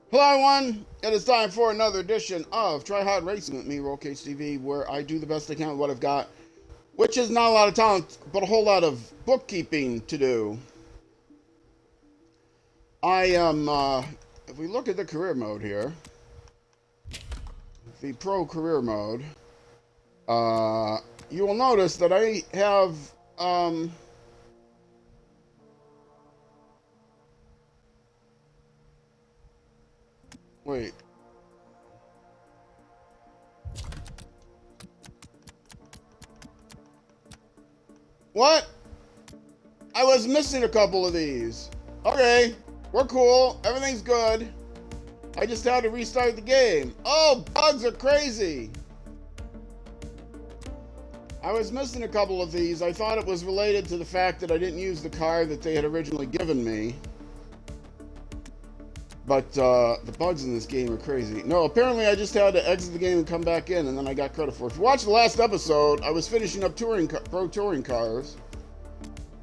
Hello, everyone. It is time for another edition of Try Hard Racing with me, RollCageTV, where I do the best I can with what I've got, which is not a lot of talent, but a whole lot of bookkeeping to do. I am, if we look at the career mode here, the pro career mode, uh, you will notice that I have, wait, what? I was missing a couple of these. Okay, we're cool. Everything's good. I just had to restart the game. Oh, bugs are crazy. I was missing a couple of these. I thought it was related to the fact that I didn't use the car that they had originally given me. But the bugs in this game are crazy. No, apparently I just had to exit the game and come back in, and then I got credit for it. If you watched the last episode, I was finishing up pro touring cars.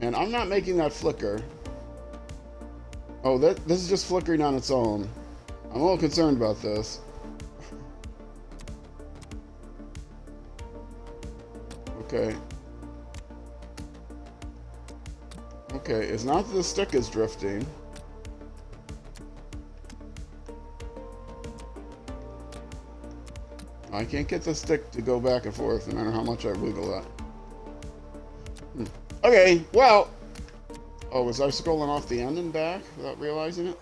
And I'm not making that flicker. Oh, this is just flickering on its own. I'm a little concerned about this. Okay. Okay, it's not that the stick is drifting. I can't get the stick to go back and forth no matter how much I wiggle that. Okay, well. Oh, was I scrolling off the end and back without realizing it?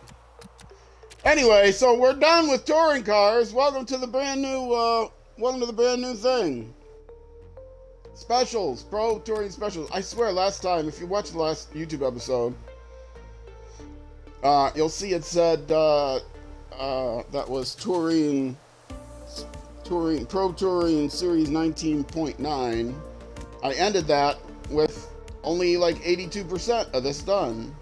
Anyway, so we're done with touring cars. Welcome to the brand new thing. Specials, pro touring specials. I swear, last time, if you watched the last YouTube episode, you'll see it said that was pro touring series 19.9. I ended that with only like 82% of this done.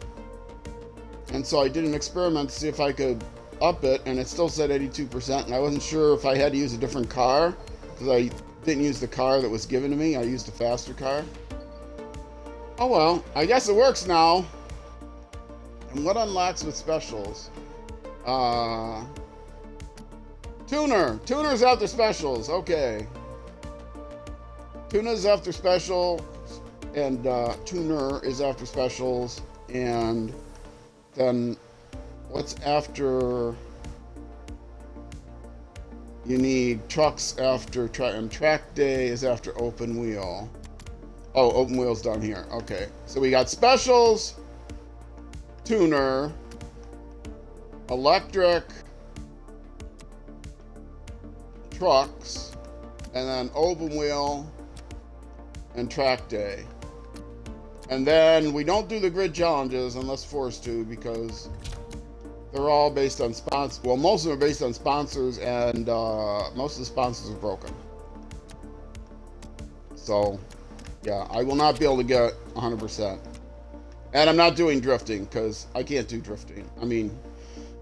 And so I did an experiment to see if I could up it, and it still said 82%, and I wasn't sure if I had to use a different car, because I didn't use the car that was given to me. I used a faster car. Oh well, I guess it works now. And what unlocks with specials? Tuner's after specials, okay. Tuna's after special, and tuner is after specials, and then what's after? You need trucks after and track day is after open wheel. Oh, open wheel's down here. Okay, so we got specials, tuner, electric, trucks, and then open wheel and track day. And then we don't do the grid challenges unless forced to, because they're all based on sponsors. Well, most of them are based on sponsors, and most of the sponsors are broken. So, yeah, I will not be able to get 100%. And I'm not doing drifting, because I can't do drifting. I mean,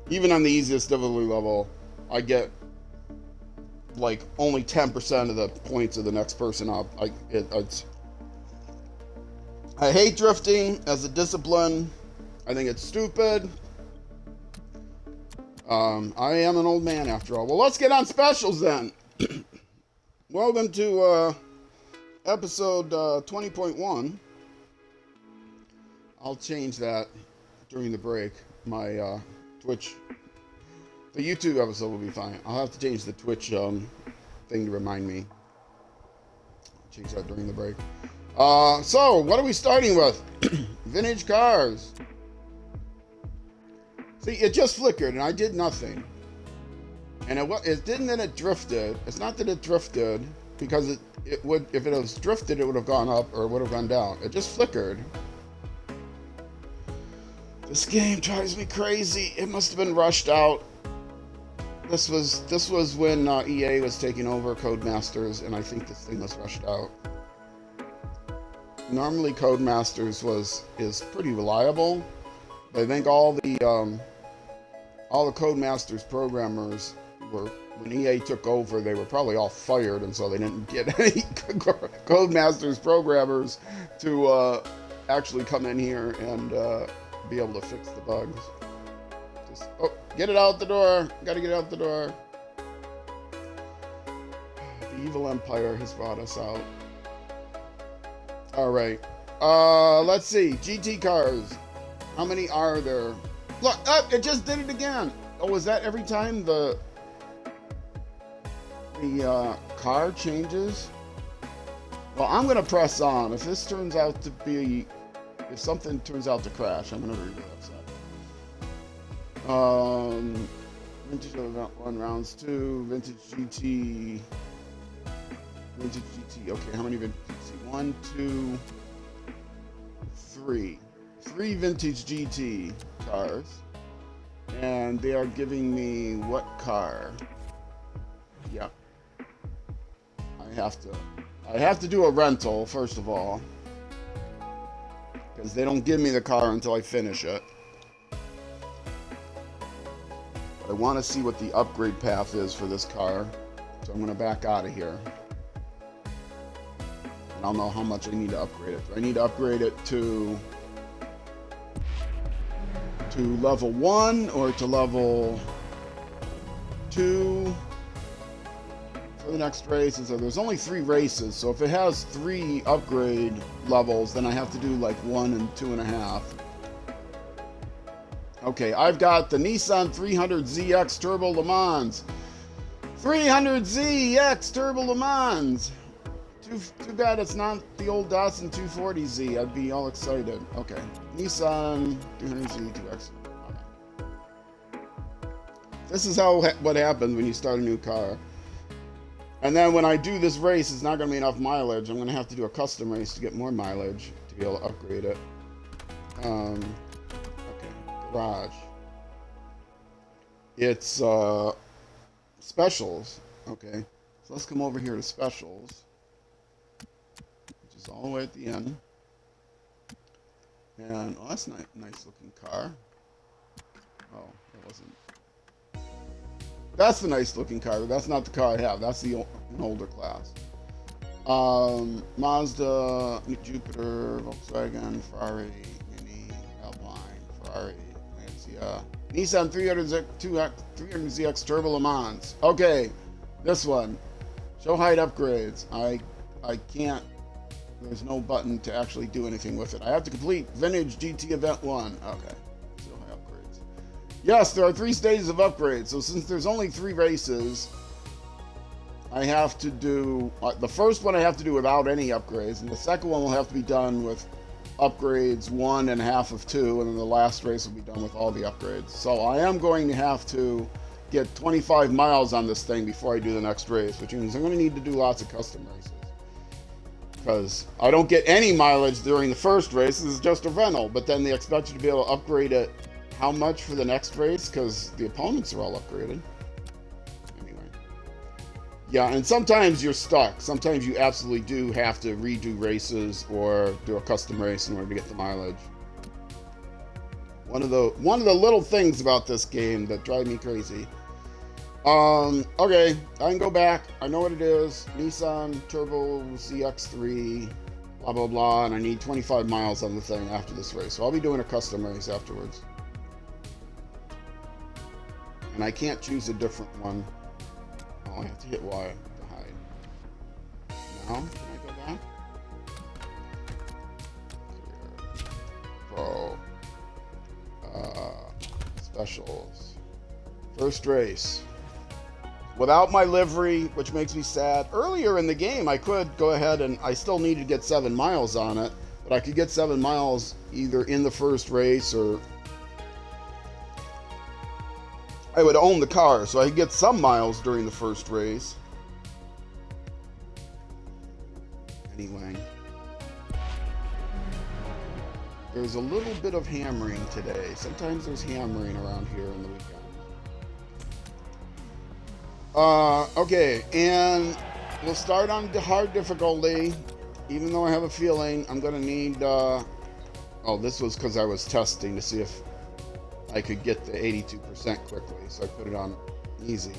even on the easiest difficulty level, I get like only 10% of the points of the next person up. I hate drifting as a discipline. I think it's stupid. I am an old man after all. Well, let's get on specials then. Welcome to episode 20.1. I'll change that during the break. My Twitch, the YouTube episode will be fine. I'll have to change the Twitch thing to remind me. I'll change that during the break. So, what are we starting with? Vintage cars. See, it just flickered, and I did nothing. And it didn't that it drifted. It's not that it drifted, because it would, if it was drifted, it would have gone up, or it would have gone down. It just flickered. This game drives me crazy. It must have been rushed out. This was when EA was taking over Codemasters, and I think this thing was rushed out. Normally Codemasters is pretty reliable, but I think all the Codemasters programmers were, when EA took over, they were probably all fired, and so they didn't get any Codemasters programmers to actually come in here and be able to fix the bugs. Get it out the door. Gotta get it out the door. The evil empire has brought us out. All right. Let's see. GT cars. How many are there? Look, it just did it again. Oh, is that every time the car changes? Well, I'm gonna press on. If this turns out to be, if something turns out to crash, I'm gonna reverse that. Vintage event 1, rounds 2, vintage GT. Vintage GT. Okay, how many vintage GT? 1, 2, 3. 3 vintage GT cars. And they are giving me what car? Yeah. I have to do a rental, first of all. Because they don't give me the car until I finish it. But I want to see what the upgrade path is for this car. So I'm going to back out of here. And I'll know how much I need to upgrade it. Do I need to upgrade it to level 1 or to level 2 for the next race? And so there's only 3 races, so if it has 3 upgrade levels, then I have to do like 1 and 2.5. Okay, I've got the Nissan 300ZX Turbo Le Mans. 300ZX Turbo Le Mans. Too bad it's not the old Datsun 240Z. I'd be all excited. Okay. Nissan 300Z 2X. Okay. This is what happens when you start a new car. And then when I do this race, it's not going to be enough mileage. I'm going to have to do a custom race to get more mileage to be able to upgrade it. Okay. Garage. It's specials. Okay. So let's come over here to specials. All the way at the end. And oh, that's a nice looking car. Oh, that wasn't. That's the nice looking car, but that's not the car I have. That's the an older class. Mazda, Jupiter, Volkswagen, Ferrari, Mini, Alpine, Ferrari, Lancia, Nissan 300ZX Turbo Le Mans. Okay, this one. Show height upgrades. I can't. There's no button to actually do anything with it. I have to complete Vintage GT Event 1. Okay. So high upgrades. Yes, there are 3 stages of upgrades. So since there's only 3 races, I have to do... the first one I have to do without any upgrades, and the second one will have to be done with upgrades 1 and half of 2, and then the last race will be done with all the upgrades. So I am going to have to get 25 miles on this thing before I do the next race, which means I'm going to need to do lots of custom races. Because I don't get any mileage during the first race. This is just a rental, but then they expect you to be able to upgrade it how much for the next race? Because the opponents are all upgraded. Anyway. Yeah, and sometimes you're stuck. Sometimes you absolutely do have to redo races or do a custom race in order to get the mileage. One of the little things about this game that drive me crazy. Okay, I can go back. I know what it is. Nissan Turbo ZX3, blah, blah, blah, and I need 25 miles on the thing after this race. So I'll be doing a custom race afterwards. And I can't choose a different one. Oh, I have to hit Y to hide. Now, can I go back? Clear. Pro. Specials. First race. Without my livery, which makes me sad. Earlier in the game, I could go ahead and I still need to get 7 miles on it, but I could get 7 miles either in the first race or I would own the car, so I could get some miles during the first race. Anyway. There's a little bit of hammering today. Sometimes there's hammering around here in the weekend. Okay, and we'll start on the hard difficulty, even though I have a feeling I'm gonna need, oh, this was because I was testing to see if I could get the 82% quickly, so I put it on easy.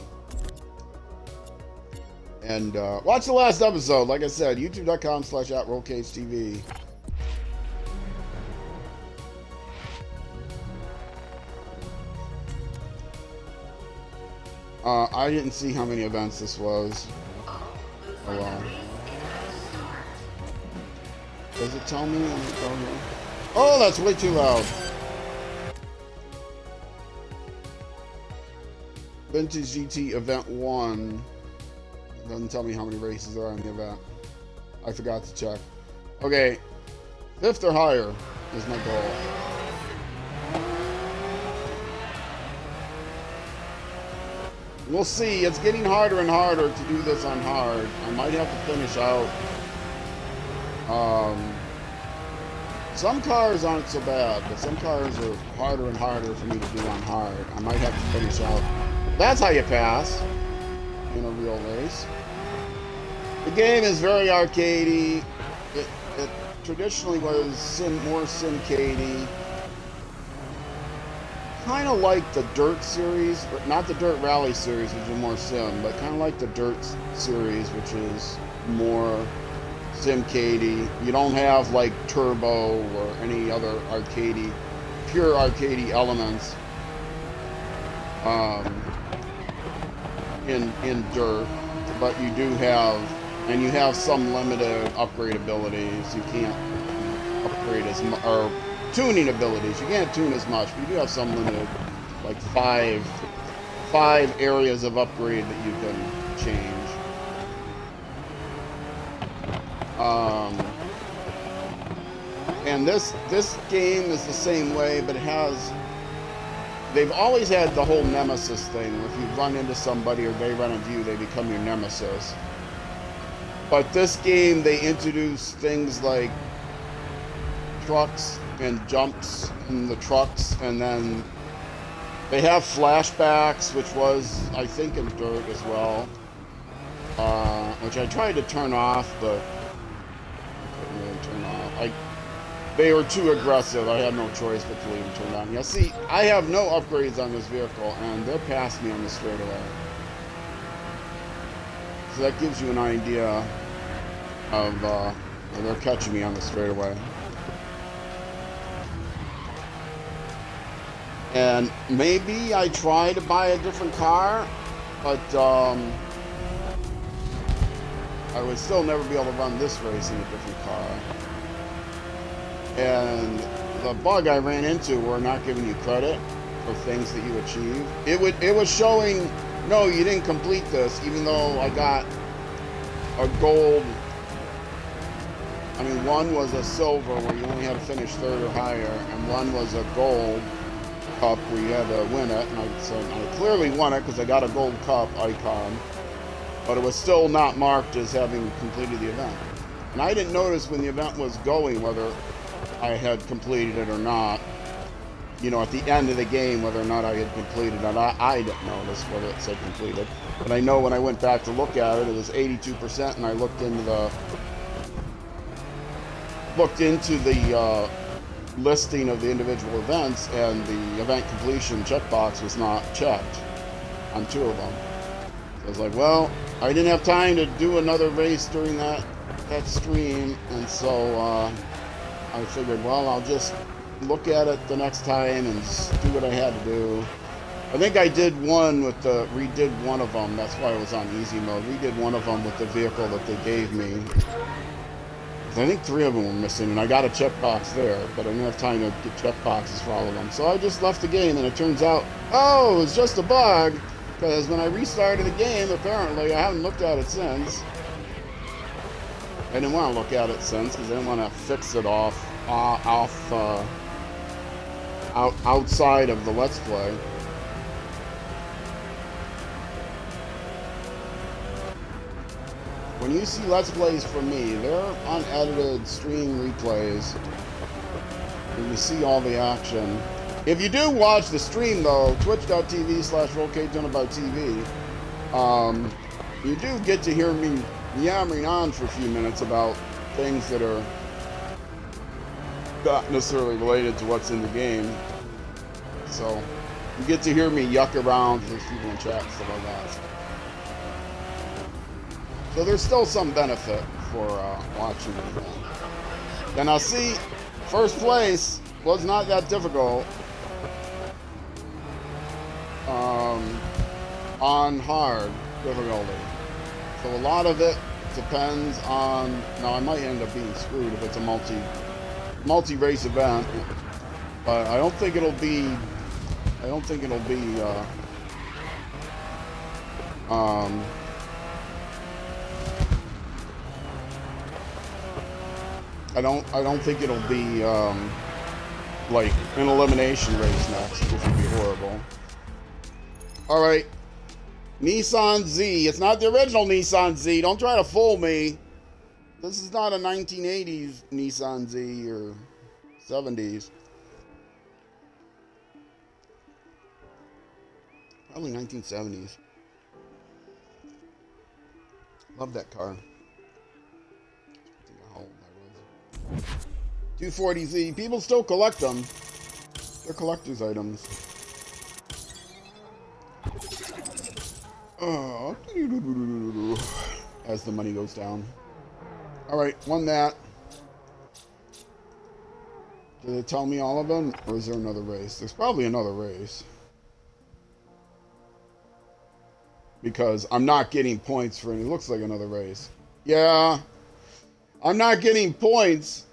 And, watch the last episode, like I said, youtube.com/@RollCageTV. I didn't see how many events this was. Oh well. Does it tell me? Let me go here. Oh, that's way too loud. Vintage GT Event 1. It doesn't tell me how many races there are in the event. I forgot to check. Okay, 5th or higher is my goal. We'll see. It's getting harder and harder to do this on hard. I might have to finish out. Some cars aren't so bad, but some cars are harder and harder for me to do on hard. I might have to finish out. That's how you pass in a real race. The game is very arcadey. It traditionally was more sim-cade-y. Kind of like the Dirt series, but not the Dirt Rally series, which is more sim, but kind of like the Dirt series, which is more sim-cade-y. You don't have like turbo or any other arcadey, pure arcadey elements in Dirt, but you do have, and you have some limited upgrade abilities. You can't upgrade as much, or tuning abilities. You can't tune as much, but you do have some limited, like five areas of upgrade that you can change. And this game is the same way, but it has. They've always had the whole nemesis thing. If you run into somebody or they run into you, they become your nemesis. But this game, they introduce things like trucks and jumps in the trucks, and then they have flashbacks, which was, I think, in Dirt as well, which I tried to turn off, but I couldn't really turn off. They were too aggressive. I had no choice but to leave them turned on. Yeah, see, I have no upgrades on this vehicle, and they're past me on the straightaway. So that gives you an idea of they're catching me on the straightaway. And maybe I try to buy a different car, but I would still never be able to run this race in a different car. And the bug I ran into were not giving you credit for things that you achieve. It was showing, no, you didn't complete this, even though I got a gold. I mean, one was a silver where you only had to finish 3rd or higher, and one was a gold cup where you had to win it. And I said I clearly won it because I got a gold cup icon, but it was still not marked as having completed the event. And I didn't notice when the event was going whether I had completed it or not. You know, at the end of the game, whether or not I had completed it. I didn't notice whether it said completed. But I know when I went back to look at it, it was 82%, and I looked into the listing of the individual events, and the event completion checkbox was not checked on 2 of them. So I was like, well, I didn't have time to do another race during that stream, and so I figured, well, I'll just look at it the next time and do what I had to do. I think I did one with redid one of them. That's why I was on easy mode. Redid one of them with the vehicle that they gave me. I think 3 of them were missing, and I got a checkbox there, but I didn't have time to get checkboxes for all of them. So I just left the game, and it turns out, oh, it was just a bug, because when I restarted the game, apparently, I haven't looked at it since. I didn't want to look at it since, because I didn't want to fix it outside of the Let's Play. When you see Let's Plays from me, they're unedited stream replays. And you see all the action. If you do watch the stream, though, twitch.tv/RollCadeTonaboutTV, you do get to hear me yammering on for a few minutes about things that are not necessarily related to what's in the game. So, you get to hear me yuck around with people in chat and stuff like that. So there's still some benefit for watching it. Then I'll see, first place was not that difficult. on hard difficulty. So a lot of it depends on. Now I might end up being screwed if it's a multi-race event, but I don't think it'll be. I don't think it'll be. I don't think it'll be like an elimination race next, which would be horrible. All right, Nissan Z. It's not the original Nissan Z. Don't try to fool me. This is not a 1980s Nissan Z or 70s. Probably 1970s. Love that car. 240Z. People still collect them. They're collector's items. As the money goes down. Alright, won that. Did it tell me all of them? Or is there another race? There's probably another race. Because I'm not getting points for it. It looks like another race. Yeah. I'm not getting points.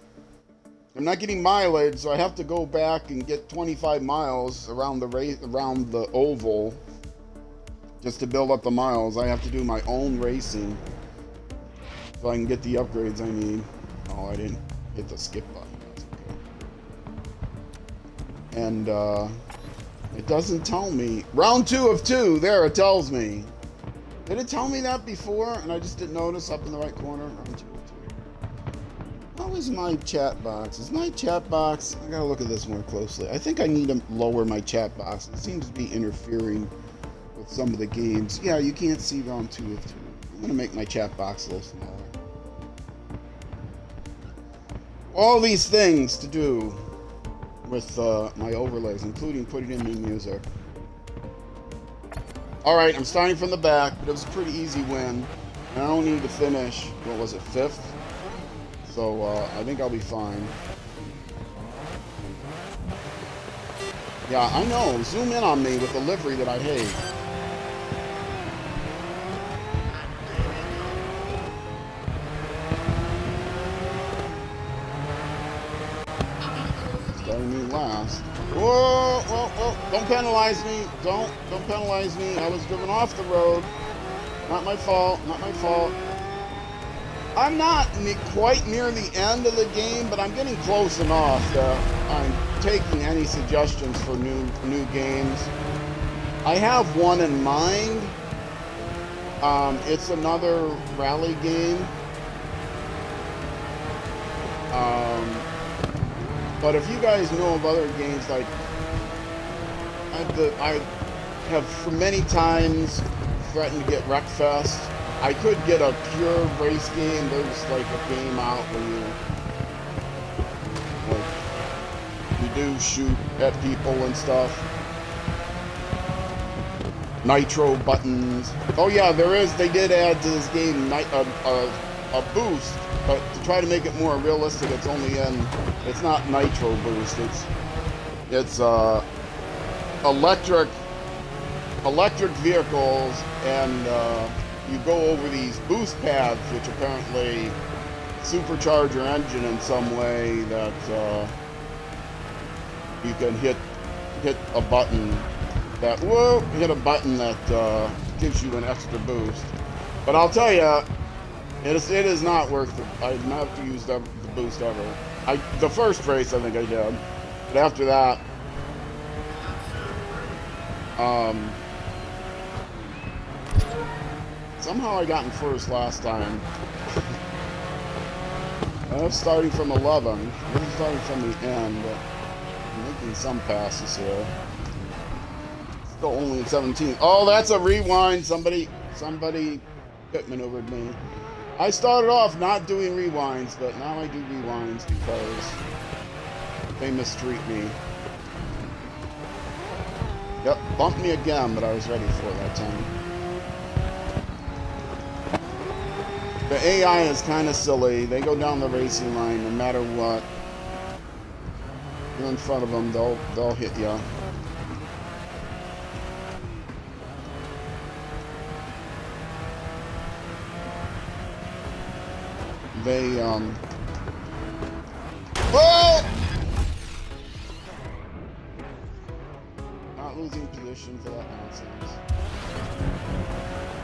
I'm not getting mileage, so I have to go back and get 25 miles around the race, around the oval, just to build up the miles. I have to do my own racing so I can get the upgrades I need. Oh, I didn't hit the skip button. That's okay. And it doesn't tell me. Round 2 of 2. There, it tells me. Did it tell me that before and I just didn't notice up in the right corner? Round 2 of 2. How is my chat box? Is my chat box... I gotta look at this more closely. I think I need to lower my chat box. It seems to be interfering with some of the games. Yeah, you can't see round 2 of 2. I'm gonna make my chat box a little smaller. All these things to do with my overlays, including putting in new music. Alright, I'm starting from the back, but it was a pretty easy win. And I don't need to finish, what was it, 5th? So, I think I'll be fine. Yeah, I know. Zoom in on me with the livery that I hate. Starting me last. Whoa, whoa, whoa. Don't penalize me. Don't penalize me. I was driven off the road. Not my fault. Not my fault. I'm not quite near the end of the game, but I'm getting close enough that I'm taking any suggestions for new games. I have one in mind. It's another rally game. But if you guys know of other games, like I have for many times threatened to get Wreckfest. I could get a pure race game. There's like a game out where you do shoot at people and stuff. Nitro buttons. Oh yeah, there is. They did add to this game a boost, but to try to make it more realistic, it's only in. It's not nitro boost. It's electric vehicles and. You go over these boost paths, which apparently supercharge your engine in some way that you can hit a button that gives you an extra boost. But I'll tell you, it is not worth it. I did not have to use the boost ever. The first race I think I did, but after that, somehow I got in first last time. I'm starting from 11. I'm starting from the end. I'm making some passes here. Still only in 17. Oh, that's a rewind. Somebody pit maneuvered me. I started off not doing rewinds, but now I do rewinds because they mistreat me. Yep, bumped me again, but I was ready for it that time. The AI is kind of silly. They go down the racing line no matter what. You're in front of them, they'll hit you. they, oh! Not losing position for that nonsense.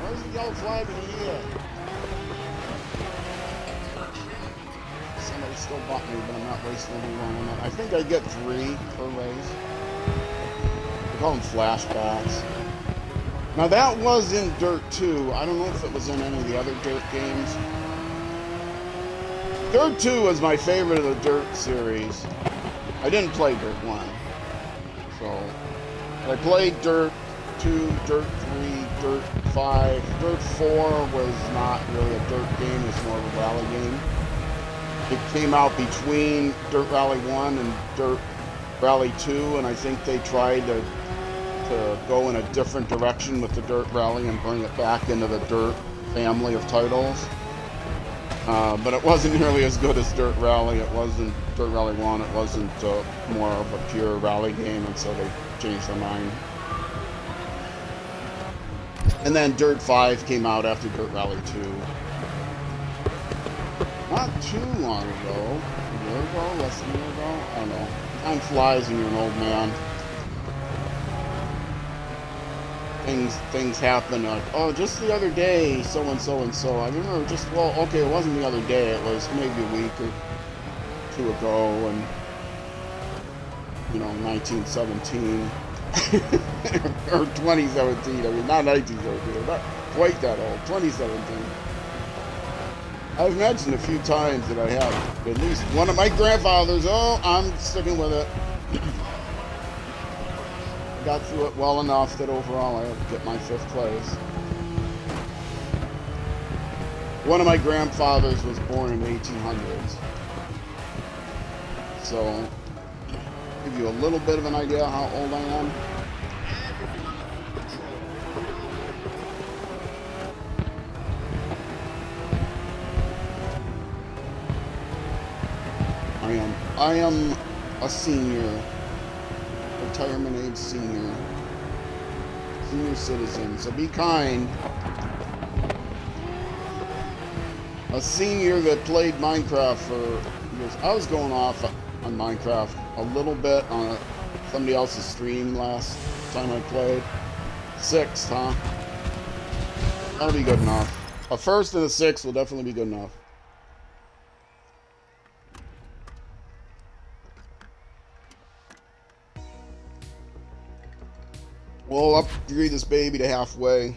Where's the yellow flag in here? Somebody still bought me, but I'm not wasting any more on that. I think I get 3 per race. We call them flashbacks. Now that was in Dirt 2. I don't know if it was in any of the other Dirt games. Dirt 2 was my favorite of the Dirt series. I didn't play Dirt 1. So, I played Dirt 2, Dirt 3, Dirt 5. Dirt 4 was not really a Dirt game, it was more of a rally game. It came out between Dirt Rally 1 and Dirt Rally 2, and I think they tried to go in a different direction with the Dirt Rally and bring it back into the Dirt family of titles. But it wasn't nearly as good as Dirt Rally. It wasn't Dirt Rally 1. It wasn't more of a pure rally game, and so they changed their mind. And then Dirt 5 came out after Dirt Rally 2. Not too long ago. A year ago? Less than a year ago? I don't know. Time flies when you're an old man. Things happen like, oh, just the other day, so and so and so. I remember just, well, okay, it wasn't the other day. It was maybe a week or 2 ago, and, 1917. Or 2017. I mean, not 1917. Not quite that old. 2017. I've mentioned a few times that I have at least one of my grandfathers. Oh, I'm sticking with it. Got through it well enough that overall I had to get my 5th place. One of my grandfathers was born in the 1800s. So, give you a little bit of an idea how old I am. I am a senior. Retirement age senior citizen, so be kind. A senior that played Minecraft for years. I was going off on Minecraft a little bit on somebody else's stream last time I played. 6th, huh? That'll be good enough. A 1st and a 6th will definitely be good enough. We'll upgrade this baby to halfway.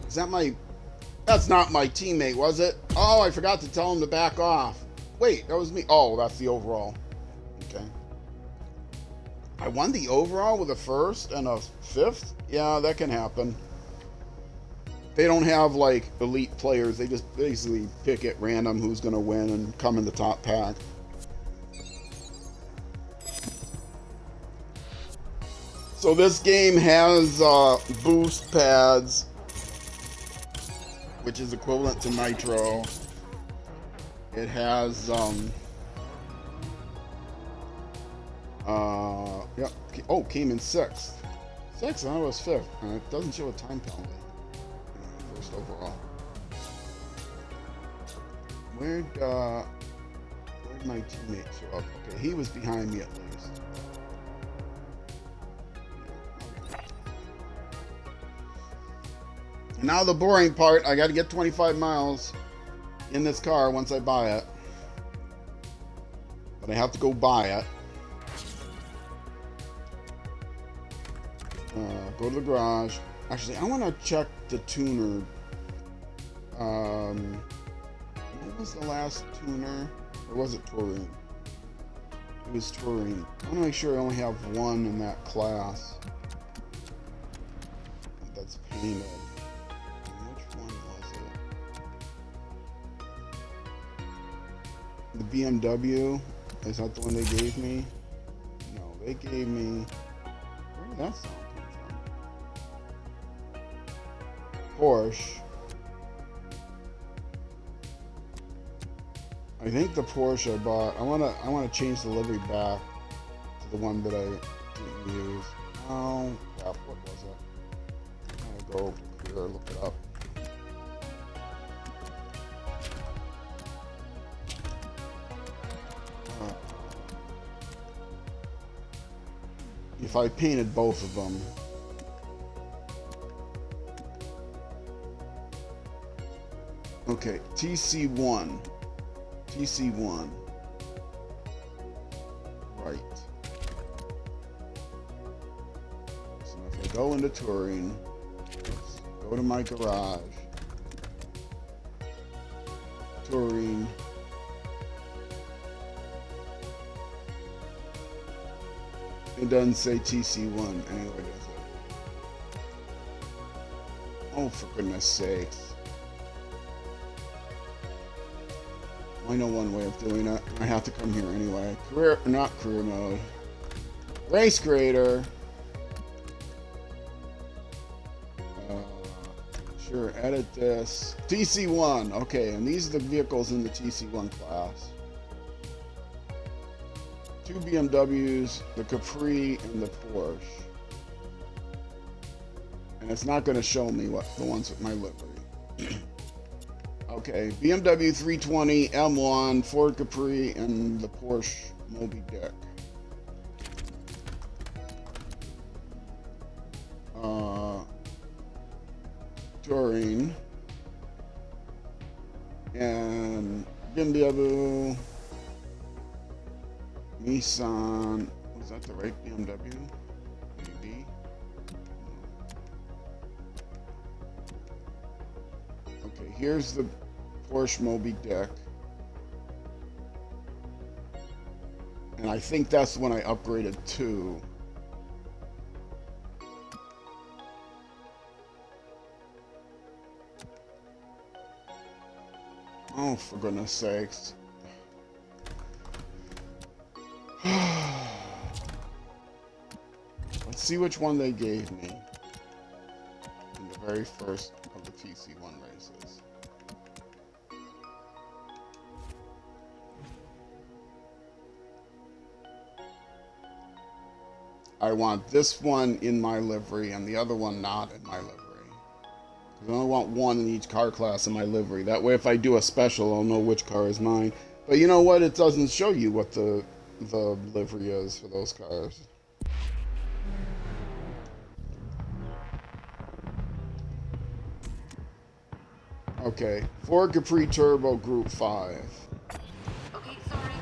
Is that my... That's not my teammate, was it? Oh, I forgot to tell him to back off. Wait, that was me. Oh, that's the overall. Okay. I won the overall with a 1st and a 5th? Yeah, that can happen. They don't have, like, elite players. They just basically pick at random who's going to win and come in the top pack. So this game has boost pads, which is equivalent to Nitro. It has yep. Oh, came in 6th. 6th, I thought it was 5th. It doesn't show a time penalty. 1st overall. Where'd my teammate show up? Okay, he was behind me at least. Now the boring part, I got to get 25 miles in this car once I buy it. But I have to go buy it. Go to the garage. Actually, I want to check the tuner. What was the last tuner? Or was it Touring? It was Touring. I want to make sure I only have one in that class. That's painted. The BMW, is that the one they gave me? No, they gave me... Where did that sound come from? Porsche. I think the Porsche I bought, I wanna change the livery back to the one that I didn't use. Oh, crap, what was it? I'm gonna go here, look it up. if I painted both of them. Okay, TC1. TC1. Right. So if I go into touring, go to my garage, touring, it doesn't say TC1 anyway, does it? Oh, for goodness sakes. I know one way of doing it. I have to come here anyway. Not career mode. Race creator. Sure, edit this. TC1. Okay, and these are the vehicles in the TC1 class. 2 BMWs, the Capri, and the Porsche. And it's not going to show me what the ones with my livery. Okay, BMW 320, M1, Ford Capri, and the Porsche Moby Dick. Touring. And BMW, Nissan. Was that the right BMW? Maybe. Okay, here's the Porsche Moby Dick. And I think that's when I upgraded to. Oh, for goodness sakes. Let's see which one they gave me in the very first of the TC1 races. I want this one in my livery and the other one not in my livery. Because I only want one in each car class in my livery. That way if I do a special, I'll know which car is mine. But you know what? It doesn't show you what the livery is for those cars. Okay, Ford Capri Turbo Group 5. Okay, sorry.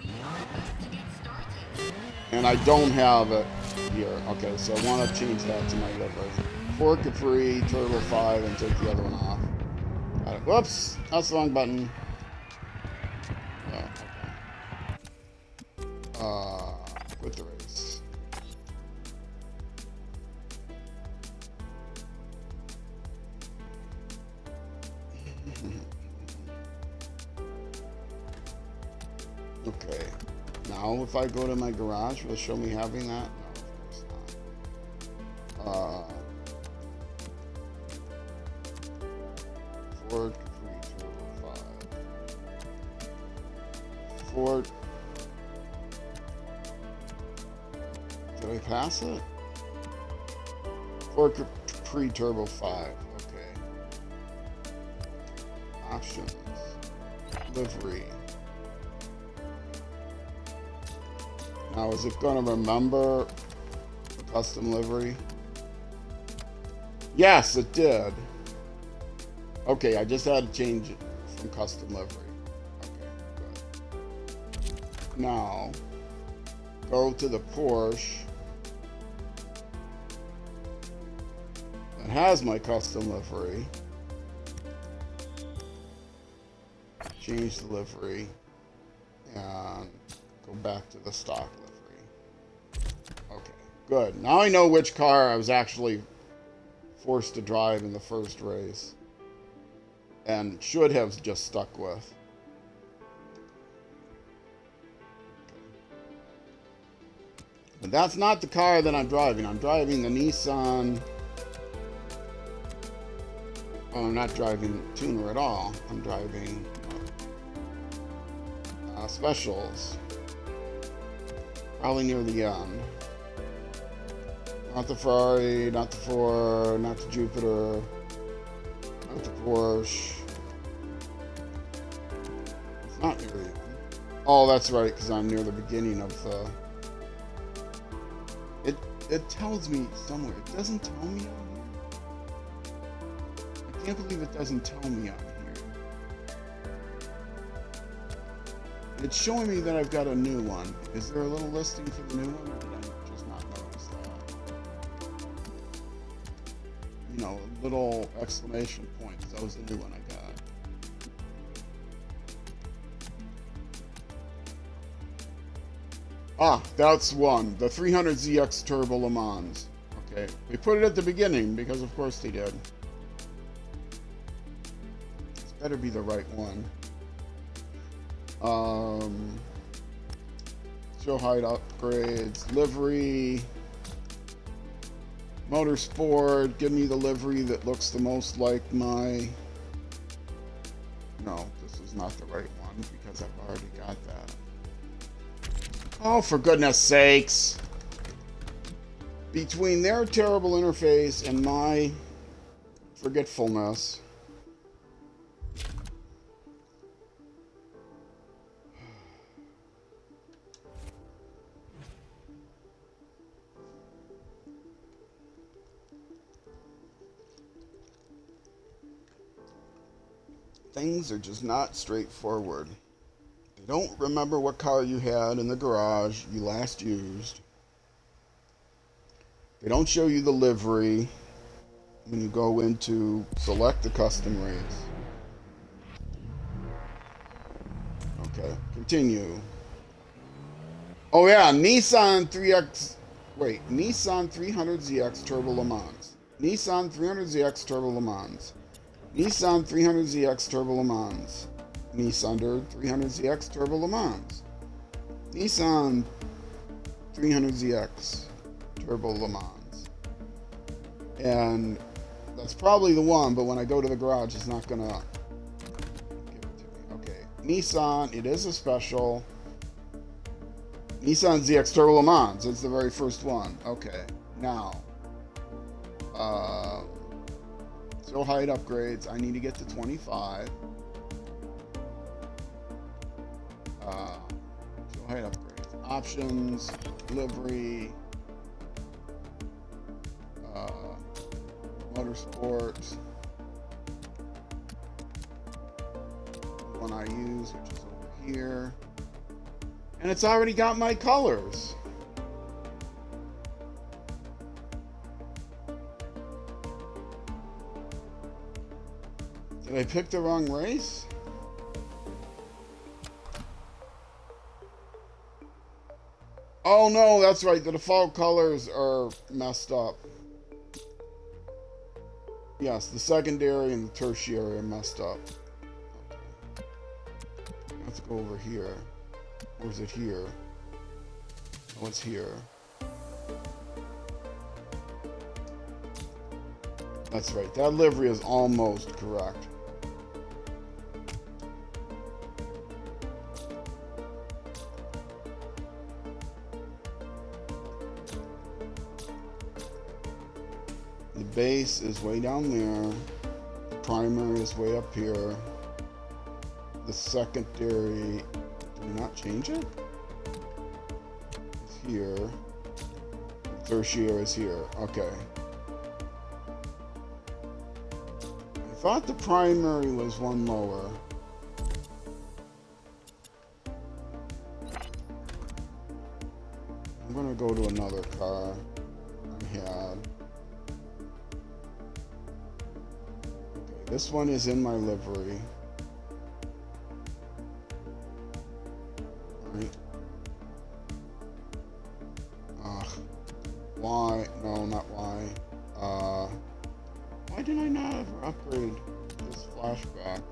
We are about to get started. And I don't have it here. Okay, so I want to change that to my livery. Ford Capri Turbo 5 and take the other one off. Got it. Whoops, that's the wrong button. Oh, okay. Quit the race. Okay. Now if I go to my garage, will it show me having that? No, of course not. Ford Capri Turbo 5. Ford. Did I pass it? Ford Capri Turbo 5. Okay. Options. Livery. Now, is it going to remember the custom livery? Yes, it did. Okay, I just had to change it from custom livery. Okay, good. Now, go to the Porsche that has my custom livery. Change the livery and go back to the stock livery. Okay, good. Now I know which car I was actually forced to drive in the first race and should have just stuck with. But that's not the car that I'm driving. I'm driving the Nissan. Oh, I'm not driving tuner at all. I'm driving specials. Probably near the end. Not the Ferrari, not the Ford, not the Jupiter, not the Porsche. It's not near the end. Oh, that's right, because I'm near the beginning of the... it tells me somewhere. It doesn't tell me on here. I can't believe it doesn't tell me on here. It's showing me that I've got a new one. Is there a little listing for the new one, or did I just not notice that? You know, a little exclamation point. That was the new one I got. Ah, that's one. The 300ZX Turbo Le Mans. Okay, we put it at the beginning because of course they did. This better be the right one. Show height upgrades, livery, motorsport. Give me the livery that looks the most like my. No, this is not the right one because I've already got that. Oh, for goodness sakes! Between their terrible interface and my forgetfulness. Things are just not straightforward. They don't remember what car you had in the garage you last used. They don't show you the livery when you go into select the custom race. Okay, continue. Oh yeah, Nissan 300ZX Turbo Le Mans. Nissan 300ZX Turbo Le Mans. Nissan 300ZX Turbo Le Mans. Nissan 300ZX Turbo Le Mans. Nissan 300ZX Turbo Le Mans. And that's probably the one, but when I go to the garage, it's not gonna give it to me. Okay, Nissan, it is a special. Nissan ZX Turbo Le Mans, it's the very first one. Okay, now, show height upgrades. I need to get to 25. Show height upgrades. Options, livery, motorsport. The one I use, which is over here. And it's already got my colors. Did I pick the wrong race? Oh no, that's right. The default colors are messed up. Yes, the secondary and the tertiary are messed up. Okay. Let's go over here. Or is it here? Oh, it's here. That's right. That livery is almost correct. The base is way down there. The primary is way up here. The secondary, do we not change it? It's here. The tertiary is here. Okay. I thought the primary was one lower. I'm gonna go to another car I had. Okay, this one is in my livery. Right. Why? No, not why. Why did I not ever upgrade this flashback?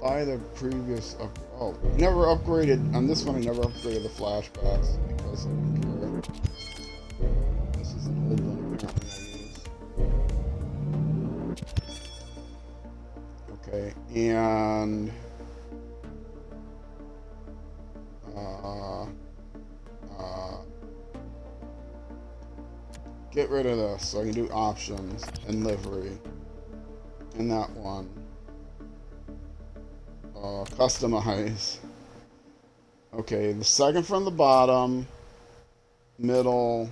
Buy the previous oh, never upgraded on this one. I never upgraded the flashbacks because I don't care. This is an old one apparently I use. Okay, and get rid of this so I can do options and livery. And that one. Customize. Okay, the second from the bottom. middle,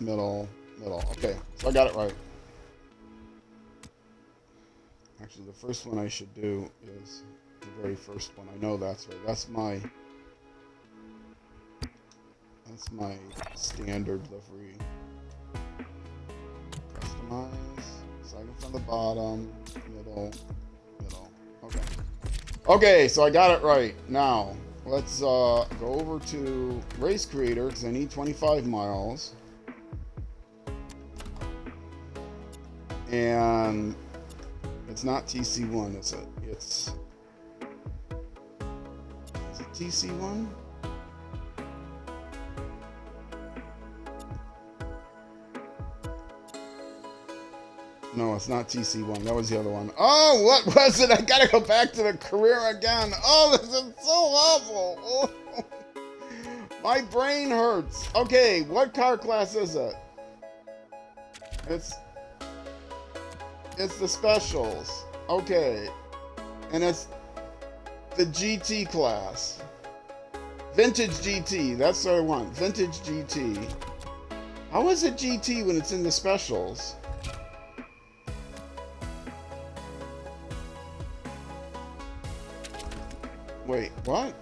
middle, middle. Okay, so I got it right. Actually, the first one I should do is the very first one. I know that's right. That's my standard livery. Customize. Second from the bottom. Middle. Middle. Okay. Okay, so I got it right. Now, let's go over to Race Creator because I need 25 miles. And it's not TC1, is it? Is it TC1? No, it's not TC1. That was the other one. Oh, what was it? I gotta go back to the career again. Oh, this is so awful. Oh, my brain hurts. Okay, what car class is it? It's the specials. Okay. And it's the GT class. Vintage GT. That's what I want. Vintage GT. How is it GT when it's in the specials? Wait, what?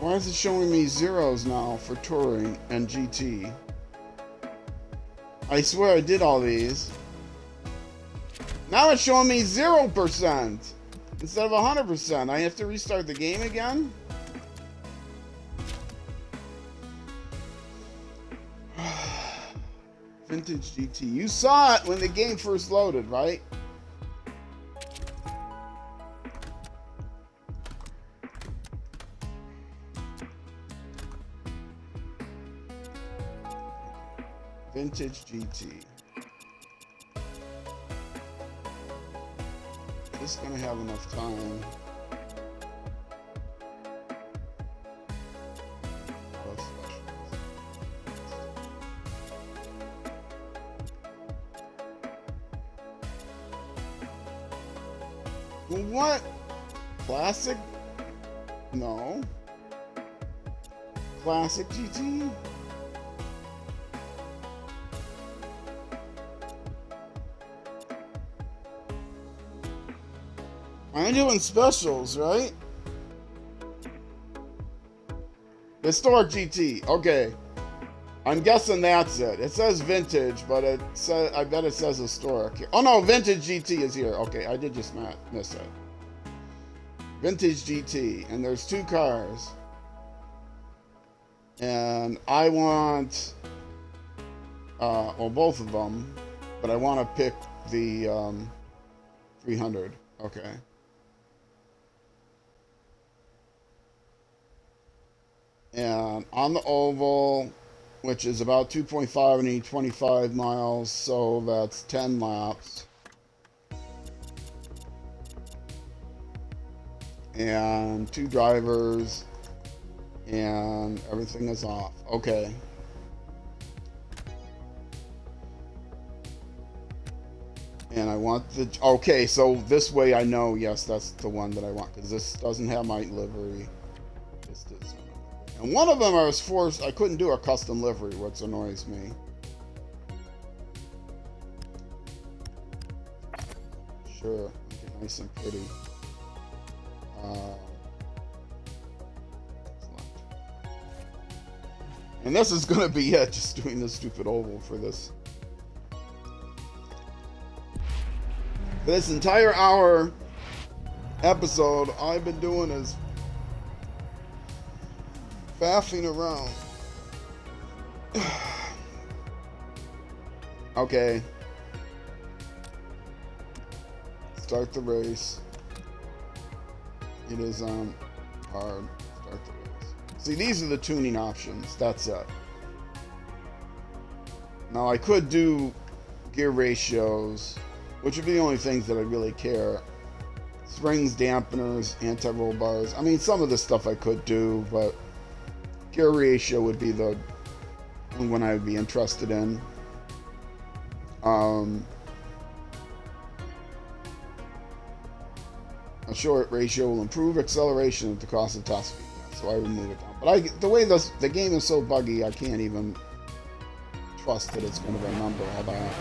Why is it showing me zeros now for touring and GT? I swear I did all these. Now it's showing me 0% instead of 100%. I have to restart the game again? Vintage GT. You saw it when the game first loaded, right? Vintage GT. Is this gonna have enough time? What? Classic? No. Classic GT? I'm doing specials, right? Historic GT. Okay. I'm guessing that's it. It says vintage, but it says, I bet it says historic here. Oh no, vintage GT is here. Okay, I did just miss it. Vintage GT, and there's two cars. And I want, well, both of them, but I want to pick the 300. Okay. And on the oval, which is about 2.5, I need 25 miles, so that's 10 laps. And 2 drivers, and everything is off. Okay. And I want the, okay, so this way I know, yes, that's the one that I want, because this doesn't have my livery. This does. And one of them I was forced, I couldn't do a custom livery, which annoys me. Sure, make it nice and pretty. And this is gonna be it, just doing this stupid oval for this. For this entire hour episode, all I've been doing is faffing around. Okay. Start the race. It is on hard. Start the race. See, these are the tuning options. That's it. Now I could do gear ratios, which are the only things that I really care. Springs, dampeners, anti-roll bars. I mean, some of this stuff I could do, but gear ratio would be the one I would be interested in. A short ratio will improve acceleration at the cost of top speed. so I remove it down. But the way the game is so buggy, I can't even trust that it's going to remember all that.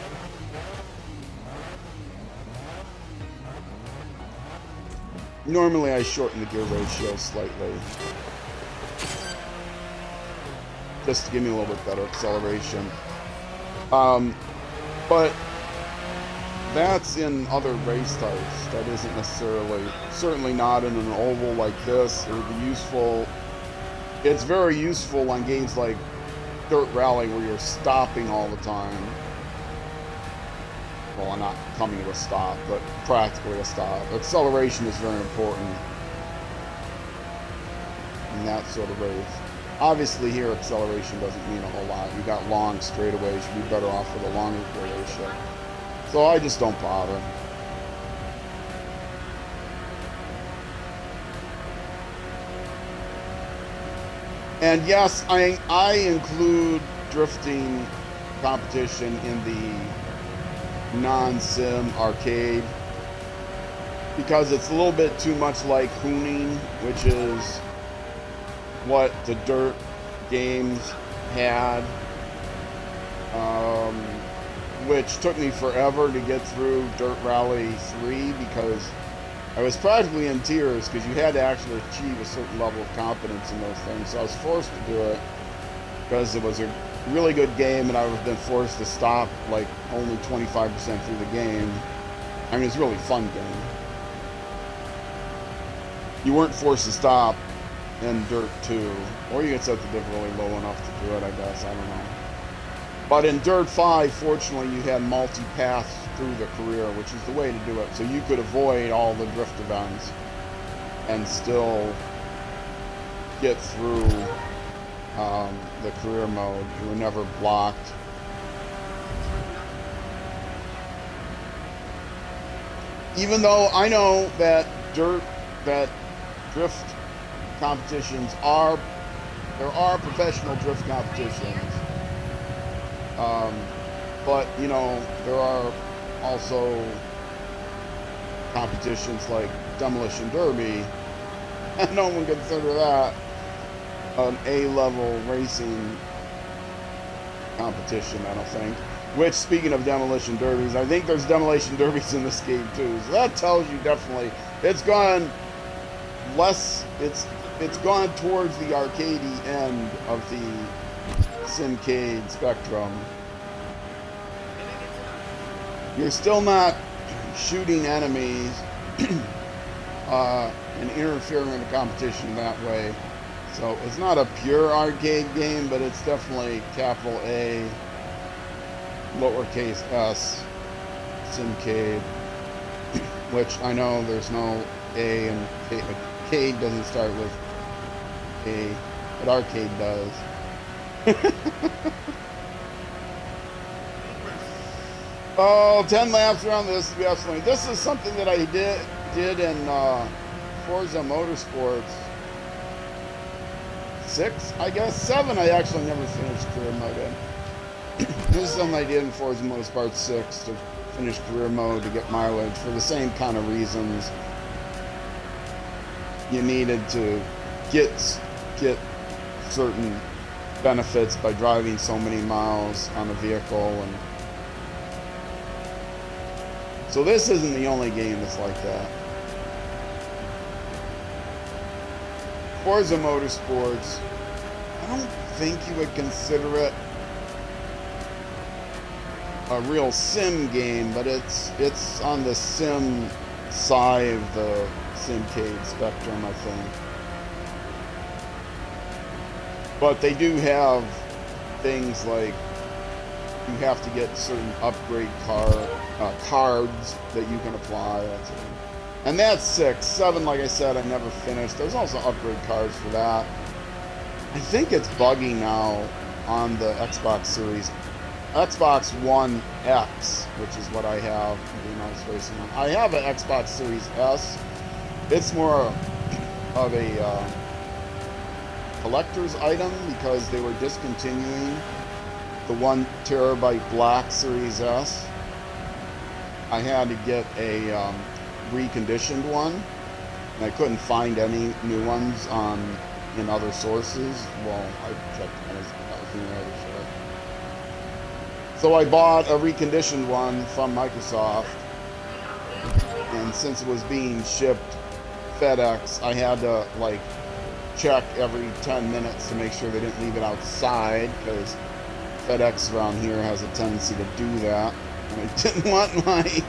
Normally I shorten the gear ratio slightly, just to give me a little bit better acceleration. But that's in other race types. That isn't necessarily, certainly not in an oval like this. It would be useful. It's very useful on games like Dirt Rally where you're stopping all the time. Well, I'm not coming to a stop, but practically a stop. Acceleration is very important in that sort of race. Obviously here acceleration doesn't mean a whole lot. You got long straightaways, you'd be better off with a longer gear ratio. So I just don't bother. And yes, I include drifting competition in the non-sim arcade because it's a little bit too much like hooning, which is what the dirt games had, which took me forever to get through Dirt Rally 3 because I was practically in tears because you had to actually achieve a certain level of competence in those things. So I was forced to do it because it was a really good game and I was then forced to stop like only 25% through the game. I mean, it's a really fun game. You weren't forced to stop in Dirt 2, or you could set the difficulty low enough to do it, I guess, I don't know. But in Dirt 5, fortunately, you had multi-paths through the career, which is the way to do it. So you could avoid all the drift events and still get through the career mode. You were never blocked. Even though I know that drift competitions there are professional drift competitions. But, you know, there are also competitions like Demolition Derby, and no one would consider that an A-level racing competition, I don't think. Which, speaking of Demolition Derbies, I think there's Demolition Derbies in this game too. So that tells you definitely it's gone less, it's gone towards the arcadey end of the sim-cade spectrum. You're still not shooting enemies and interfering in the competition that way. So it's not a pure arcade game, but it's definitely capital A, lowercase s, sim-cade, which I know there's no A, and cade doesn't start with A, but arcade does. Oh, 10 laps around this is absolutely. This is something that I did in Forza Motorsports 6, I guess. 7, I actually never finished career mode in. This is something I did in Forza Motorsports 6 to finish career mode to get mileage for the same kind of reasons. You needed to get certain benefits by driving so many miles on a vehicle, and so this isn't the only game that's like that. Forza Motorsports, I don't think you would consider it a real sim game, but it's on the sim side of the sim-cade spectrum, I think. But they do have things like you have to get certain upgrade cards that you can apply. And that's 6. 7, like I said, I never finished. There's also upgrade cards for that. I think it's buggy now on the Xbox Series. Xbox One X, which is what I have. Racing on. I have an Xbox Series S. It's more of a collector's item because they were discontinuing the 1 terabyte black Series S. I had to get a reconditioned one, and I couldn't find any new ones on in other sources. Well, I checked that was doing other shit. So I bought a reconditioned one from Microsoft, and since it was being shipped FedEx, I had to like check every 10 minutes to make sure they didn't leave it outside, because FedEx around here has a tendency to do that, and I didn't want my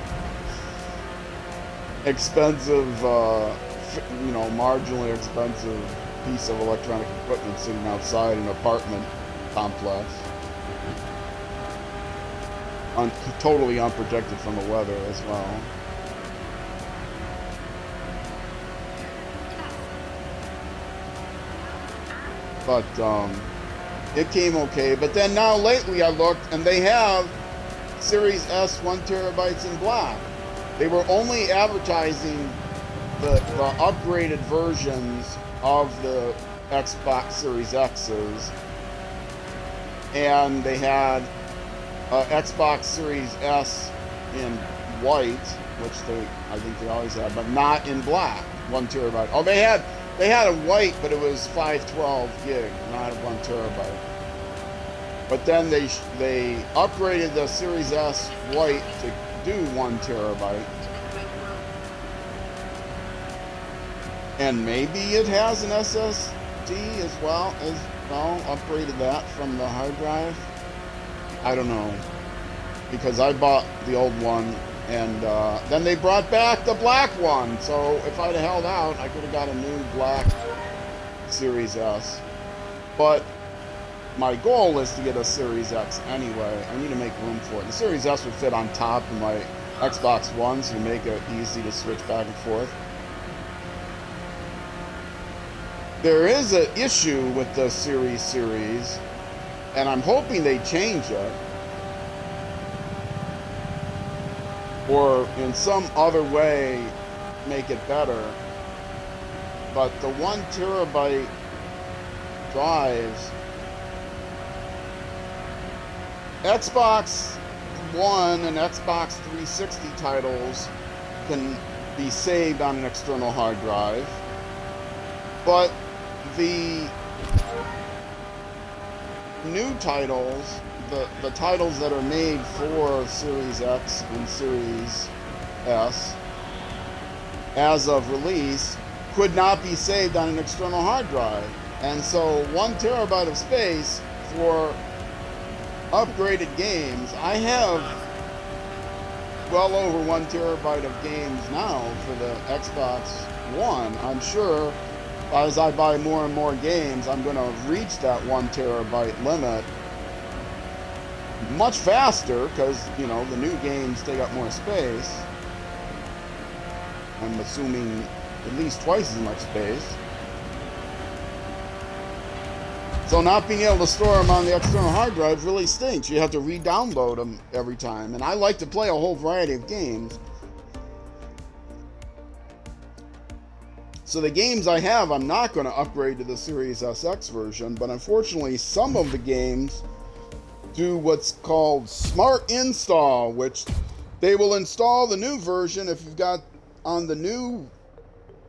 expensive, marginally expensive piece of electronic equipment sitting outside an apartment complex, totally unprotected from the weather as well. But it came okay. But then now lately I looked, and they have Series S 1 terabytes in black. They were only advertising the upgraded versions of the Xbox Series X's, and they had Xbox Series S in white, which I think they always have, but not in black. 1 terabyte. Oh, they had a white, but it was 512 gig, not 1 terabyte. But then they upgraded the Series S white to do 1 terabyte. And maybe it has an SSD as well, upgraded that from the hard drive. I don't know, because I bought the old one, and then they brought back the black one. So if I'd have held out, I could have got a new black Series S. But my goal is to get a Series X anyway. I need to make room for it. The Series S would fit on top of my Xbox One, so make it easy to switch back and forth. There is an issue with the series, and I'm hoping they change it, or in some other way make it better. But the 1 terabyte drives, Xbox One and Xbox 360 titles can be saved on an external hard drive, but the new titles, the titles that are made for Series X and Series S as of release, could not be saved on an external hard drive. And so 1 terabyte of space for upgraded games, I have well over 1 terabyte of games now for the Xbox One. I'm sure as I buy more and more games, I'm going to reach that 1 terabyte limit much faster, because, the new games take up more space. I'm assuming at least twice as much space. So not being able to store them on the external hard drive really stinks. You have to re-download them every time. And I like to play a whole variety of games. So the games I have, I'm not going to upgrade to the Series SX version, but unfortunately some of the games do what's called Smart Install, which they will install the new version if you've got on the new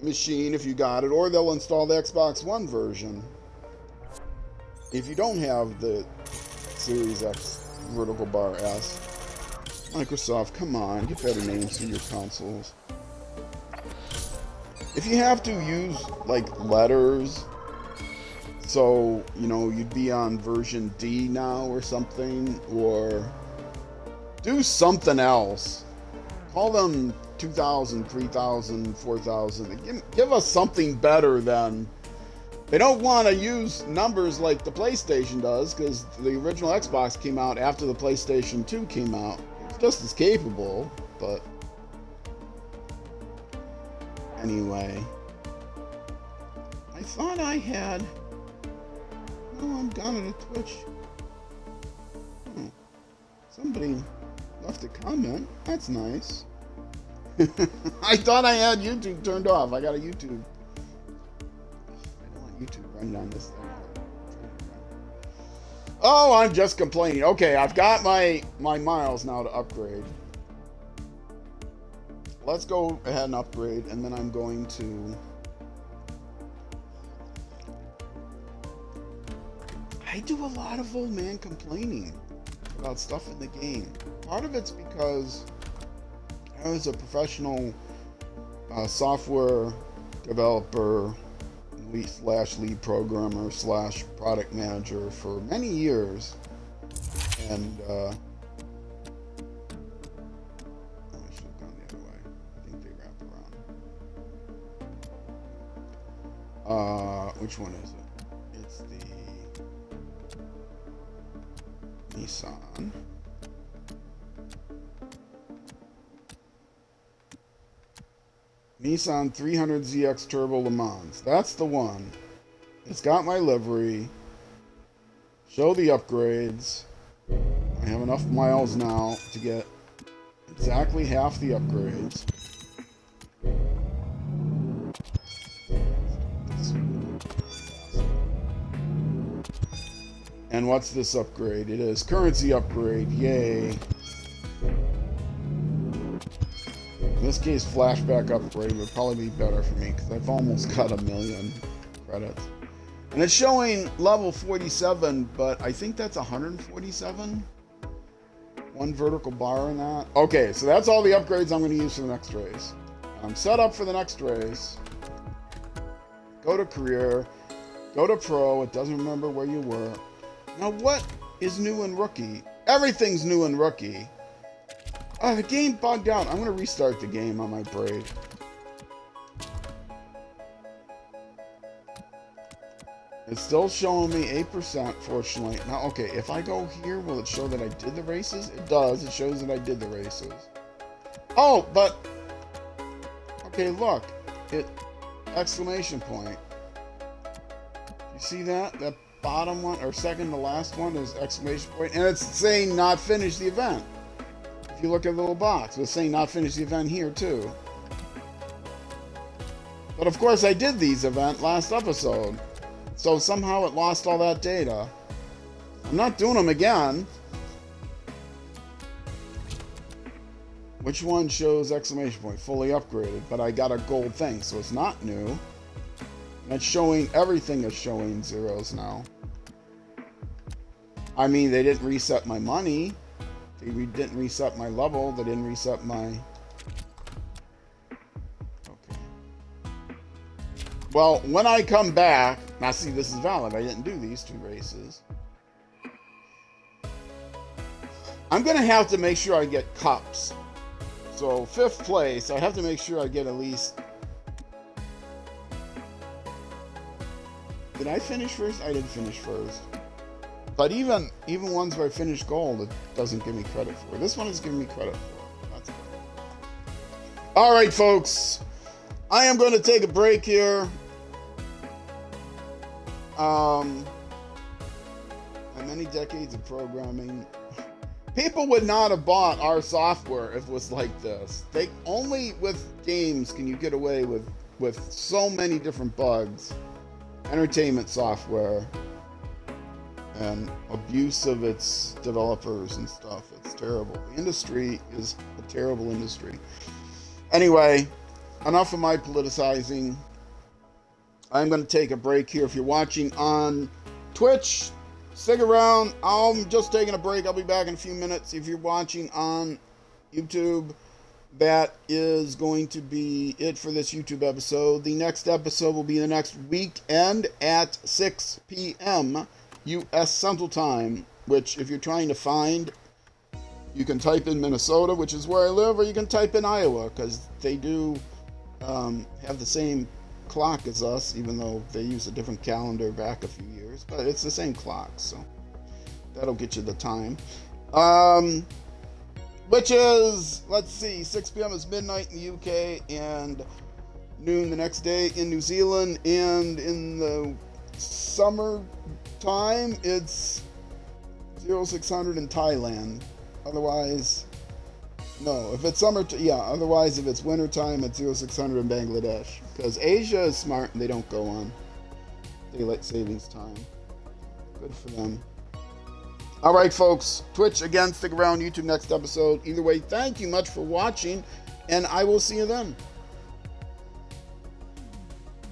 machine, if you got it, or they'll install the Xbox One version if you don't have the Series X vertical bar S. Microsoft, come on, get better names for your consoles. If you have to use like letters, so you'd be on version D now or something, or do something else. Call them 2000, 3000, 4000. Give us something better than. They don't want to use numbers like the PlayStation does, because the original Xbox came out after the PlayStation 2 came out. It's just as capable, but anyway. I thought I had. No, I'm down at a Twitch. Oh, somebody left a comment. That's nice. I thought I had YouTube turned off. I got a YouTube. I don't want YouTube running on this thing. Oh, I'm just complaining. Okay, I've got my miles now to upgrade. Let's go ahead and upgrade, and then I'm going to I do a lot of old man complaining about stuff in the game. Part of it's because I was a professional software developer slash lead programmer slash product manager for many years, and I should have gone the other way. I think they wrap around. Which one is it? It's the Nissan. Nissan 300ZX Turbo Le Mans. That's the one. It's got my livery. Show the upgrades. I have enough miles now to get exactly half the upgrades. And what's this upgrade? It is currency upgrade. Yay. In this case, flashback upgrade would probably be better for me because I've almost got 1,000,000 credits. And it's showing level 47, but I think that's 147. One vertical bar in that. Okay, so that's all the upgrades I'm going to use for the next race. I'm set up for the next race. Go to career. Go to pro. It doesn't remember where you were. Now, what is new in rookie? Everything's new in rookie. The game bugged out. I'm going to restart the game on my break. It's still showing me 8%, fortunately. Now, okay, if I go here, will it show that I did the races? It does. It shows that I did the races. Oh, but... Okay, look. Exclamation point. You see that? That bottom one, or second to last one is exclamation point. And it's saying not finished the event. If you look at the little box, it's saying not finished the event here too. But of course I did these event last episode. So somehow it lost all that data. I'm not doing them again. Which one shows exclamation point? Fully upgraded, but I got a gold thing, so it's not new. And it's showing, everything is showing zeros now. I mean, they didn't reset my money. They didn't reset my level. They didn't reset my... Okay. Well, when I come back... Now, see, this is valid. I didn't do these 2 races. I'm going to have to make sure I get cups. So, 5th place, I have to make sure I get at least... Did I finish first? I didn't finish first. But even ones where I finished gold, it doesn't give me credit for. This one is giving me credit for. That's good. All right, folks. I am going to take a break here. My many decades of programming. People would not have bought our software if it was like this. They only with games can you get away with so many different bugs. Entertainment software. And abuse of its developers and stuff. It's terrible. The industry is a terrible industry. Anyway, enough of my politicizing. I'm going to take a break here. If you're watching on Twitch, stick around. I'm just taking a break. I'll be back in a few minutes. If you're watching on YouTube, that is going to be it for this YouTube episode. The next episode will be the next weekend at 6 p.m. U.S. Central Time, which if you're trying to find, you can type in Minnesota, which is where I live, or you can type in Iowa, because they do have the same clock as us, even though they use a different calendar back a few years, but it's the same clock, so that'll get you the time. Which is, let's see, 6 p.m. is midnight in the UK, and noon the next day in New Zealand, and in the summer time, it's 0600 in Thailand. Otherwise, no. If it's summer, otherwise, if it's winter time, it's 0600 in Bangladesh. Because Asia is smart and they don't go on daylight savings time. Good for them. All right, folks. Twitch, again, stick around. YouTube next episode. Either way, thank you much for watching, and I will see you then.